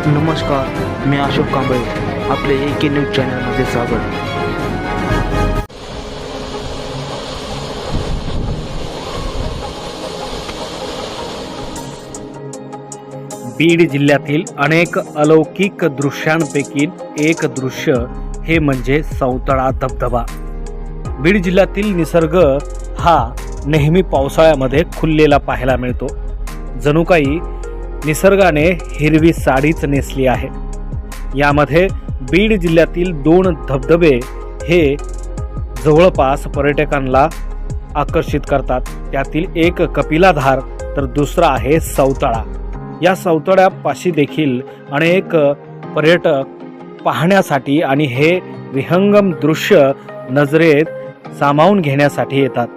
नमस्कार, मी अशोक कांबळे. आपले AK news चॅनलमध्ये स्वागत. बीड जिल्ह्यातील अनेक अलौकिक दृश्यांपैकी एक दृश्य हे म्हणजे सौतळा धबधबा. बीड जिल्ह्यातील निसर्ग हा नेहमी पावसाळ्यामध्ये खुललेला पाहायला मिळतो. जणू काही निसर्गाने हिरवी साडीच नेसली आहे. यामध्ये बीड जिल्ह्यातील 2 धबधबे हे जवळपास पर्यटकांना आकर्षित करतात. त्यातील एक कपिलाधार तर दुसरा आहे सौतळा. या सौतळ्यापाशी देखील अनेक पर्यटक पाहण्यासाठी आणि हे विहंगम दृश्य नजरेत सामावून घेण्यासाठी येतात.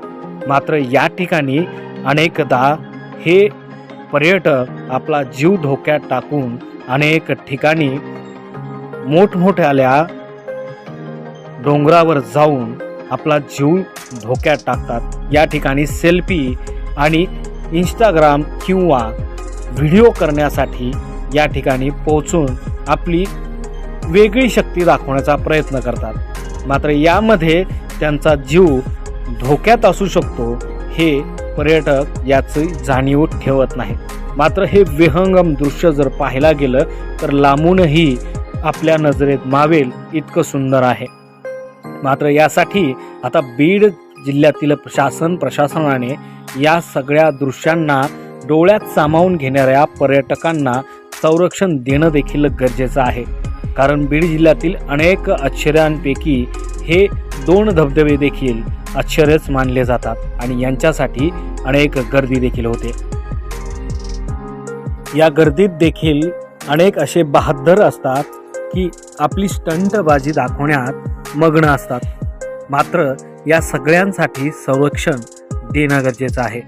मात्र या ठिकाणी अनेकदा हे पर्यटक आपला जीव धोक्यात टाकून अनेक ठिकाणी मोठमोठ्याल्या डोंगरावर जाऊन आपला जीव धोक्यात टाकतात. या ठिकाणी सेल्फी आणि इंस्टाग्राम किंवा व्हिडिओ करण्यासाठी या ठिकाणी पोहोचून आपली वेगळी शक्ती दाखवण्याचा प्रयत्न करतात. मात्र यामध्ये त्यांचा जीव धोक्यात असू शकतो हे पर्यटक याची जाणीव ठेवत नाही. मात्र हे विहंगम दृश्य जर पाहायला गेलं तर लांबूनही आपल्या नजरेत मावेल इतकं सुंदर आहे. मात्र यासाठी आता बीड जिल्ह्यातील प्रशासनाने या सगळ्या दृश्यांना डोळ्यात सामावून घेणाऱ्या पर्यटकांना संरक्षण देणं देखील गरजेचं आहे. कारण बीड जिल्ह्यातील अनेक आश्चर्यांपैकी हे 2 धबधबे देखील आश्चर्यच मानले जातात आणि यांच्यासाठी अनेक गर्दी देखील होते. या गर्दीत देखील अनेक असे बहादर असतात की आपली स्टंटबाजी दाखवण्यात मग्न असतात. मात्र या सगळ्यांसाठी संरक्षण देणं गरजेचं आहे.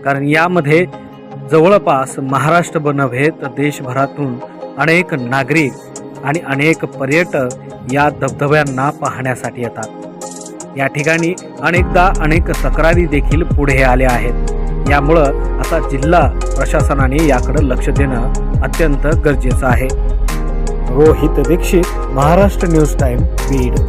कारण यामध्ये जवळपास महाराष्ट्र नव्हे तर देशभरातून अनेक नागरिक आणि अनेक पर्यटक या धबधब्यांना पाहण्यासाठी येतात. या ठिकाणी अनेकदा अनेक तक्रारी देखील पुढे आल्या आहेत. यामुळं आता जिल्हा प्रशासनाने याकडे लक्ष देणं अत्यंत गरजेचं आहे. Rohit Dixit, Maharashtra News Time, Beed.